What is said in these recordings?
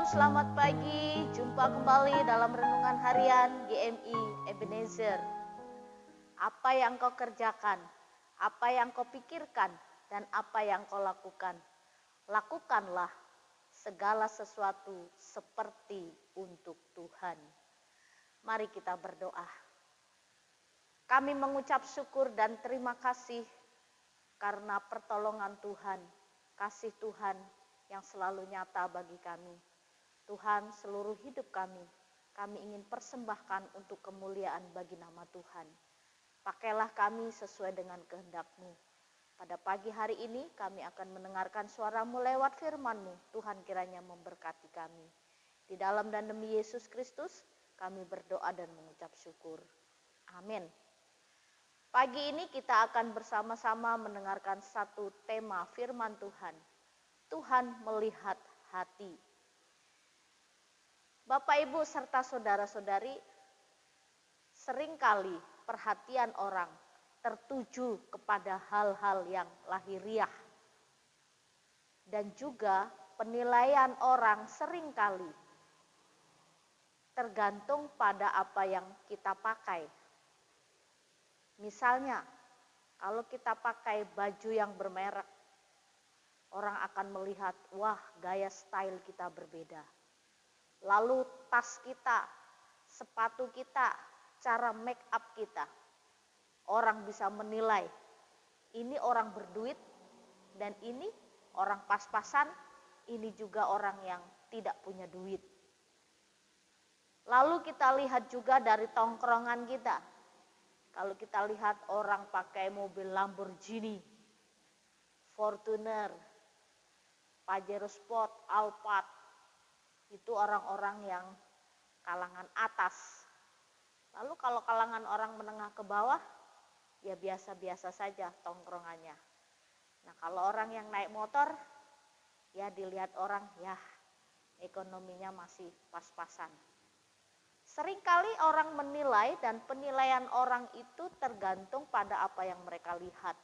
selamat pagi. Jumpa kembali dalam renungan harian GMI Ebenezer. Apa yang kau kerjakan, apa yang kau pikirkan, dan apa yang kau lakukan, lakukanlah segala sesuatu seperti untuk Tuhan. Mari kita berdoa. Kami mengucap syukur dan terima kasih karena pertolongan Tuhan, kasih Tuhan yang selalu nyata bagi kami. Tuhan, seluruh hidup kami ingin persembahkan untuk kemuliaan bagi nama Tuhan. Pakailah kami sesuai dengan kehendak-Mu. Pada pagi hari ini kami akan mendengarkan suara-Mu lewat firman-Mu. Tuhan kiranya memberkati kami. Di dalam dan demi Yesus Kristus kami berdoa dan mengucap syukur. Amin. Pagi ini kita akan bersama-sama mendengarkan satu tema firman Tuhan. Tuhan melihat hati. Bapak, Ibu, serta saudara-saudari, seringkali perhatian orang tertuju kepada hal-hal yang lahiriah. Dan juga penilaian orang seringkali tergantung pada apa yang kita pakai. Misalnya, kalau kita pakai baju yang bermerek, orang akan melihat, wah, gaya style kita berbeda. Lalu tas kita, sepatu kita, cara make up kita. Orang bisa menilai, ini orang berduit dan ini orang pas-pasan, ini juga orang yang tidak punya duit. Lalu kita lihat juga dari tongkrongan kita. Kalau kita lihat orang pakai mobil Lamborghini, Fortuner, Pajero Sport, Alphard, itu orang-orang yang kalangan atas. Lalu kalau kalangan orang menengah ke bawah, ya biasa-biasa saja tongkrongannya. Nah, kalau orang yang naik motor, ya dilihat orang, ya ekonominya masih pas-pasan. Seringkali orang menilai dan penilaian orang itu tergantung pada apa yang mereka lihat.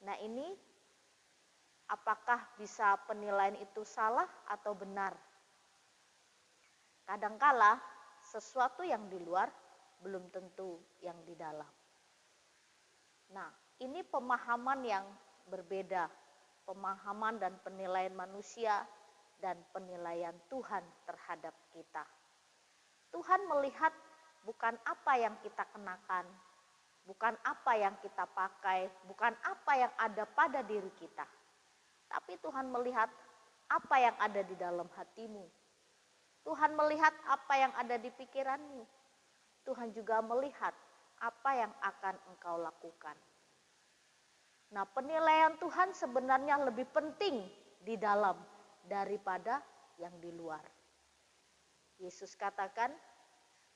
Nah, ini apakah bisa penilaian itu salah atau benar? Kadangkala sesuatu yang di luar belum tentu yang di dalam. Nah, ini pemahaman yang berbeda, pemahaman dan penilaian manusia dan penilaian Tuhan terhadap kita. Tuhan melihat bukan apa yang kita kenakan, bukan apa yang kita pakai, bukan apa yang ada pada diri kita. Tapi Tuhan melihat apa yang ada di dalam hatimu. Tuhan melihat apa yang ada di pikiranmu. Tuhan juga melihat apa yang akan engkau lakukan. Nah, penilaian Tuhan sebenarnya lebih penting di dalam daripada yang di luar. Yesus katakan,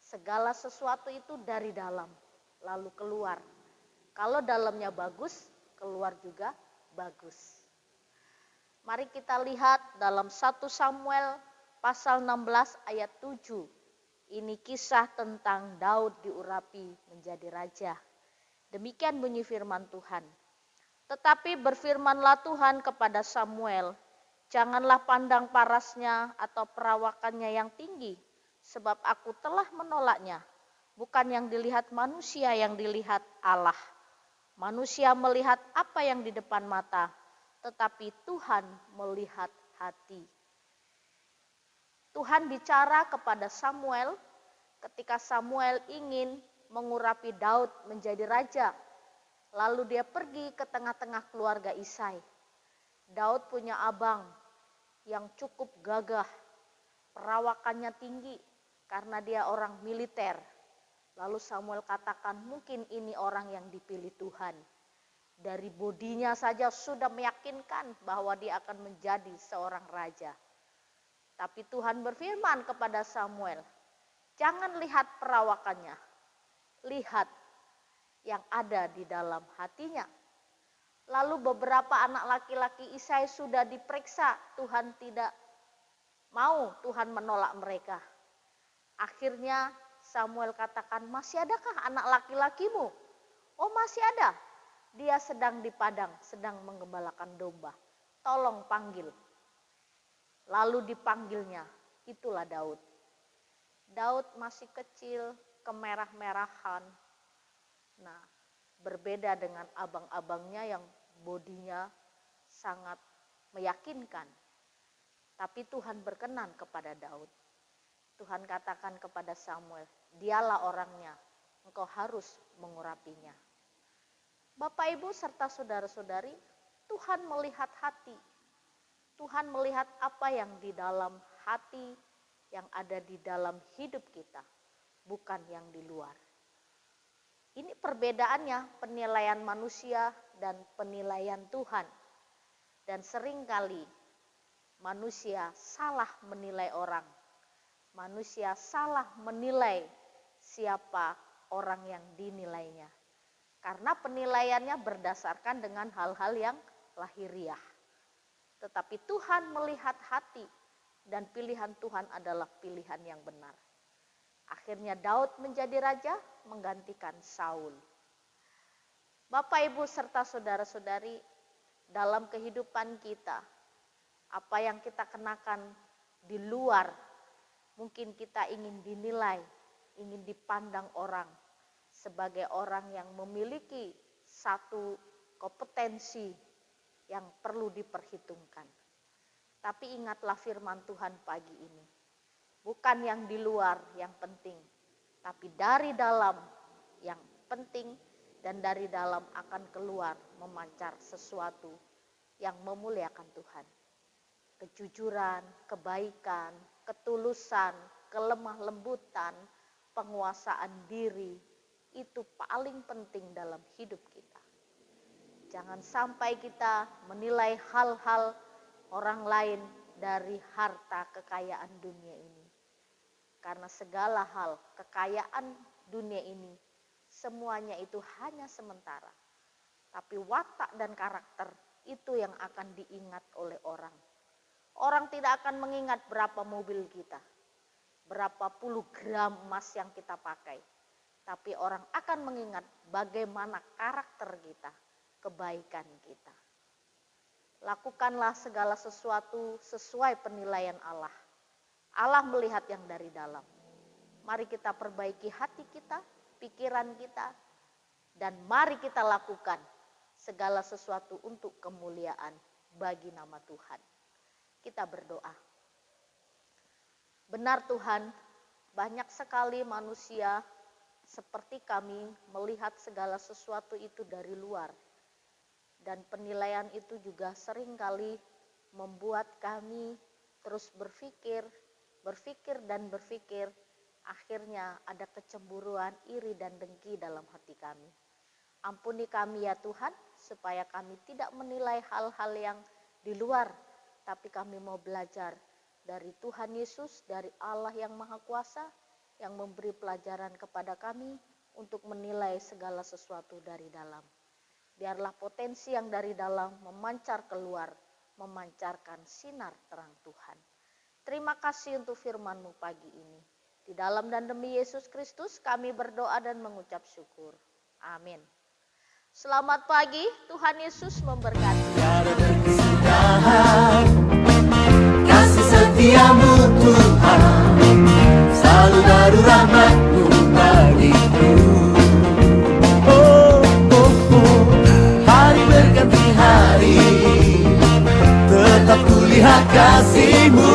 segala sesuatu itu dari dalam, lalu keluar. Kalau dalamnya bagus, keluar juga bagus. Mari kita lihat dalam 1 Samuel pasal 16 ayat 7. Ini kisah tentang Daud diurapi menjadi raja. Demikian bunyi firman Tuhan. Tetapi berfirmanlah Tuhan kepada Samuel, janganlah pandang parasnya atau perawakannya yang tinggi, sebab aku telah menolaknya. Bukan yang dilihat manusia, yang dilihat Allah. Manusia melihat apa yang di depan mata, tetapi Tuhan melihat hati. Tuhan bicara kepada Samuel ketika Samuel ingin mengurapi Daud menjadi raja. Lalu dia pergi ke tengah-tengah keluarga Isai. Daud punya abang yang cukup gagah, perawakannya tinggi karena dia orang militer. Lalu Samuel katakan, mungkin ini orang yang dipilih Tuhan. Dari bodinya saja sudah meyakinkan bahwa dia akan menjadi seorang raja. Tapi Tuhan berfirman kepada Samuel, jangan lihat perawakannya, lihat yang ada di dalam hatinya. Lalu beberapa anak laki-laki Isai sudah diperiksa, Tuhan tidak mau, Tuhan menolak mereka. Akhirnya Samuel katakan, masih adakah anak laki-lakimu? Oh, masih ada. Dia sedang di padang, sedang menggembalakan domba. Tolong panggil. lalu dipanggilnya, itulah Daud. Daud masih kecil, kemerah-merahan. Nah, berbeda dengan abang-abangnya yang bodinya sangat meyakinkan. Tapi Tuhan berkenan kepada Daud. Tuhan katakan kepada Samuel, dialah orangnya, engkau harus mengurapinya. Bapak, Ibu, serta saudara-saudari, Tuhan melihat hati. Tuhan melihat apa yang di dalam hati, yang ada di dalam hidup kita, bukan yang di luar. Ini perbedaannya penilaian manusia dan penilaian Tuhan. Dan seringkali manusia salah menilai orang. Manusia salah menilai siapa orang yang dinilainya. Karena penilaiannya berdasarkan dengan hal-hal yang lahiriah. Tetapi Tuhan melihat hati. Dan pilihan Tuhan adalah pilihan yang benar. Akhirnya Daud menjadi raja menggantikan Saul. Bapak, Ibu, serta saudara-saudari, dalam kehidupan kita, apa yang kita kenakan di luar, mungkin kita ingin dinilai, ingin dipandang orang sebagai orang yang memiliki satu kompetensi yang perlu diperhitungkan. Tapi ingatlah firman Tuhan pagi ini. Bukan yang di luar yang penting, tapi dari dalam yang penting, dan dari dalam akan keluar memancar sesuatu yang memuliakan Tuhan. Kejujuran, kebaikan, ketulusan, kelemah lembutan, penguasaan diri, itu paling penting dalam hidup kita. Jangan sampai kita menilai hal-hal orang lain dari harta kekayaan dunia ini. Karena segala hal kekayaan dunia ini semuanya itu hanya sementara. Tapi watak dan karakter itu yang akan diingat oleh orang. Orang tidak akan mengingat berapa mobil kita, berapa puluh gram emas yang kita pakai. Tapi orang akan mengingat bagaimana karakter kita, kebaikan kita. Lakukanlah segala sesuatu sesuai penilaian Allah. Allah melihat yang dari dalam. Mari kita perbaiki hati kita, pikiran kita, dan mari kita lakukan segala sesuatu untuk kemuliaan bagi nama Tuhan. Kita berdoa. Benar Tuhan, banyak sekali manusia seperti kami melihat segala sesuatu itu dari luar. Dan penilaian itu juga seringkali membuat kami terus berpikir, akhirnya ada kecemburuan, iri dan dengki dalam hati kami. Ampuni kami ya Tuhan, supaya kami tidak menilai hal-hal yang di luar, tapi kami mau belajar dari Tuhan Yesus, dari Allah yang Maha Kuasa, yang memberi pelajaran kepada kami untuk menilai segala sesuatu dari dalam. Biarlah potensi yang dari dalam memancar keluar, memancarkan sinar terang Tuhan. Terima kasih untuk firman-Mu pagi ini. Di dalam dan demi Yesus Kristus kami berdoa dan mengucap syukur. Amin. Selamat pagi, Tuhan Yesus memberkati. Tiada berkesudahan, kasih setiamu Tuhan, selalu baru rahmat-Mu bagiku. Hari berganti hari, tetap kulihat kasih-Mu,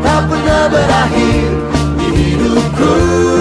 tak pernah berakhir di hidupku.